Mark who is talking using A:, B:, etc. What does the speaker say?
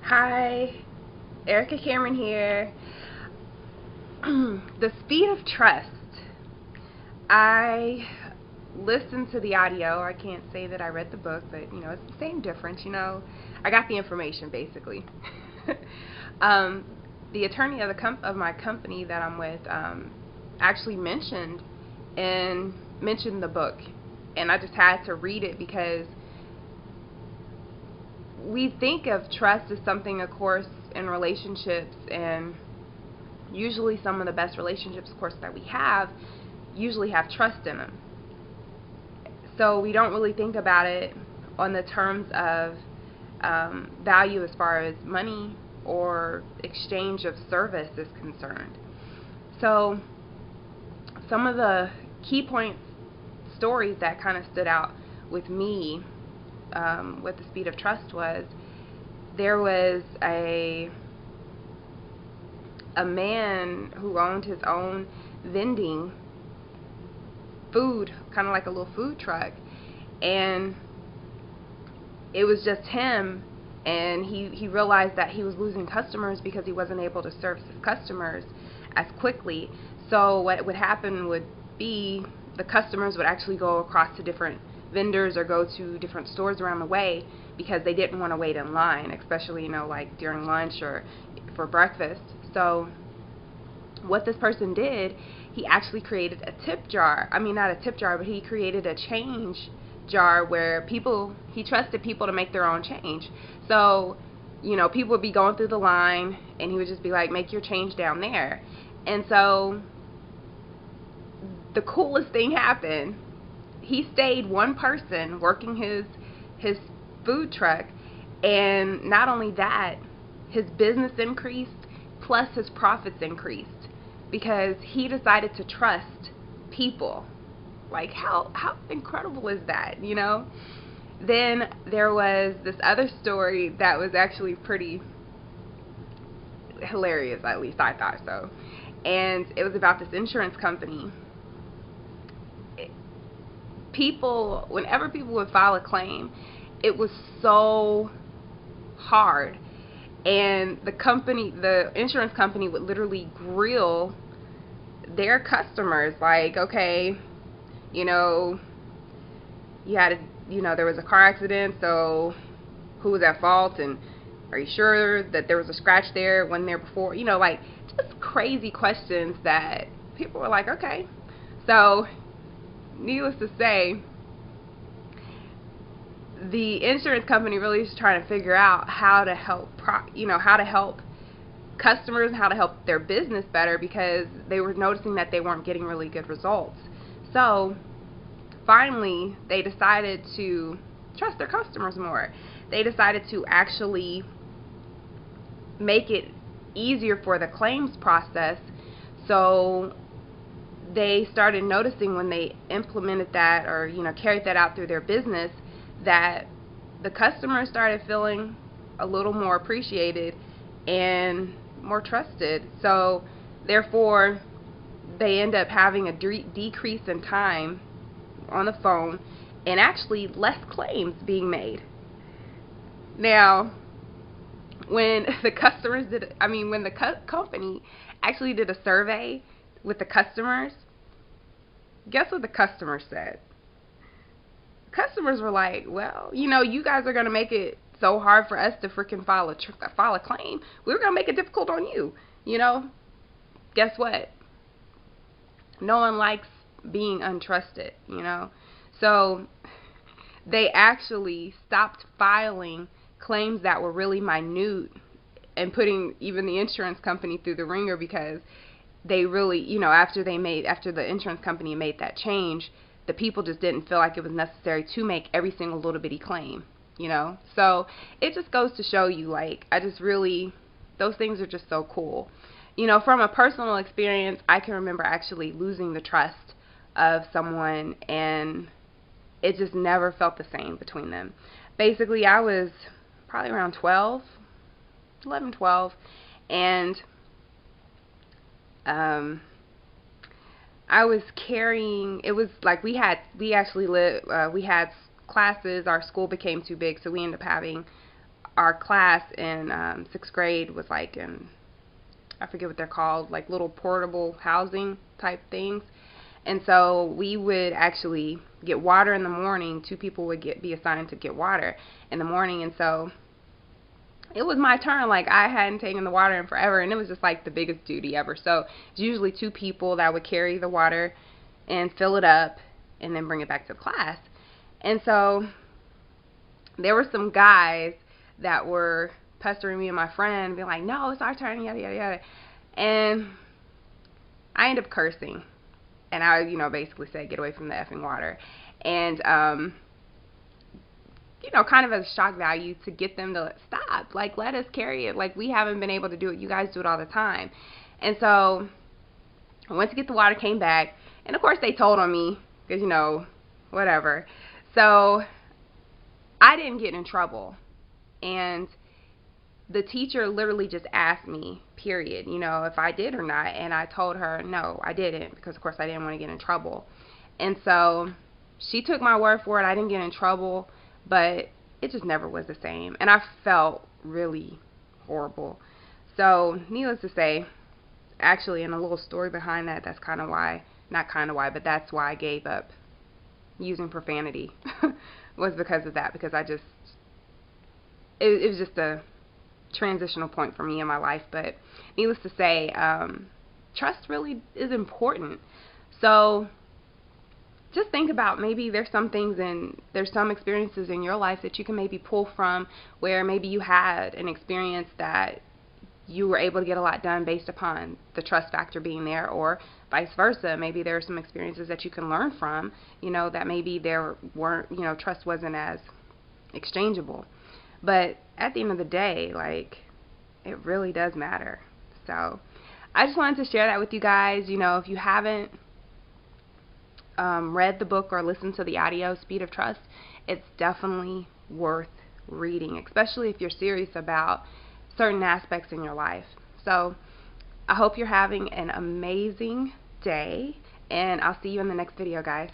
A: Hi, Erica Cameron here. The Speed of Trust. I listened to the audio. I can't say that I read the book, but it's the same difference. I got the information basically. um, the attorney of my company that I'm with actually mentioned the book, and I just had to read it because we think of trust as something, of course, in relationships, and usually some of the best relationships, of course, that we have usually have trust in them. So we don't really think about it on the terms of value as far as money or exchange of service is concerned. So some of the key points, stories that kind of stood out with me with the Speed of Trust was there was a man who owned his own vending food, kind of like a little food truck, and it was just him, and he realized that he was losing customers because he wasn't able to service his customers as quickly. So what would happen would be the customers would actually go across to different vendors or go to different stores around the way because they didn't want to wait in line, especially like during lunch or for breakfast. So what this person did, he actually created a tip jar. I mean, not a tip jar, but he created a change jar where he trusted people to make their own change. So, people would be going through the line, and he would just be like, make your change down there. And so the coolest thing happened. He stayed one person working his food truck, and not only that, his business increased, plus his profits increased, because he decided to trust people. Like, how incredible is that, Then there was this other story that was actually pretty hilarious, at least I thought so. And it was about this insurance company. Whenever people would file a claim, it was so hard. And the insurance company would literally grill their customers, like, okay, you had there was a car accident, so who was at fault, and are you sure that there was a scratch there, wasn't there before, like just crazy questions that people were like, okay. So needless to say, the insurance company really is trying to figure out how to help customers, how to help their business better, because they were noticing that they weren't getting really good results. So finally, they decided to trust their customers more. They decided to actually make it easier for the claims process. So they started noticing when they implemented that, or carried that out through their business, that the customers started feeling a little more appreciated and more trusted. So therefore, they end up having a decrease in time on the phone, and actually less claims being made. Now, when the company actually did a survey with the customers, guess what the customers said? Customers were like, well, you guys are going to make it so hard for us to freaking file a claim. We're going to make it difficult on you. Guess what? No one likes being untrusted, So they actually stopped filing claims that were really minute and putting even the insurance company through the ringer, because they really, after the insurance company made that change, the people just didn't feel like it was necessary to make every single little bitty claim, So it just goes to show you, like, those things are just so cool. From a personal experience, I can remember actually losing the trust of someone, and it just never felt the same between them. Basically, I was probably around 11, 12, and I was carrying, it was like we had classes, our school became too big, so we ended up having our class in 6th grade was like in, I forget what they're called, like little portable housing type things. And so we would actually get water in the morning. 2 people would be assigned to get water in the morning. And so it was my turn. Like, I hadn't taken the water in forever, and it was just like the biggest duty ever. So it's usually 2 people that would carry the water and fill it up and then bring it back to the class. And so there were some guys that were pestering me and my friend, being like, no, it's our turn, yada, yada, yada. And I ended up cursing. And I, you know, basically said, get away from the effing water. And, you know, kind of as a shock value to get them to stop. Like, let us carry it. Like, we haven't been able to do it. You guys do it all the time. And so I went to get the water, came back. And, of course, they told on me because, you know, whatever. So I didn't get in trouble. And the teacher literally just asked me, period, you know, if I did or not. And I told her, no, I didn't, because, of course, I didn't want to get in trouble. And so she took my word for it. I didn't get in trouble, but it just never was the same. And I felt really horrible. So needless to say, actually, and a little story behind that, that's kind of why, not kind of why, but that's why I gave up using profanity was because of that, because I just, it was just a transitional point for me in my life. But needless to say, trust really is important. So just think about, maybe there's some things and there's some experiences in your life that you can maybe pull from, where maybe you had an experience that you were able to get a lot done based upon the trust factor being there, or vice versa. Maybe there are some experiences that you can learn from, you know, that maybe there weren't, you know, trust wasn't as exchangeable. But at the end of the day, like, it really does matter. So I just wanted to share that with you guys. You know, if you haven't read the book or listened to the audio, Speed of Trust, it's definitely worth reading, especially if you're serious about certain aspects in your life. So I hope you're having an amazing day, and I'll see you in the next video, guys.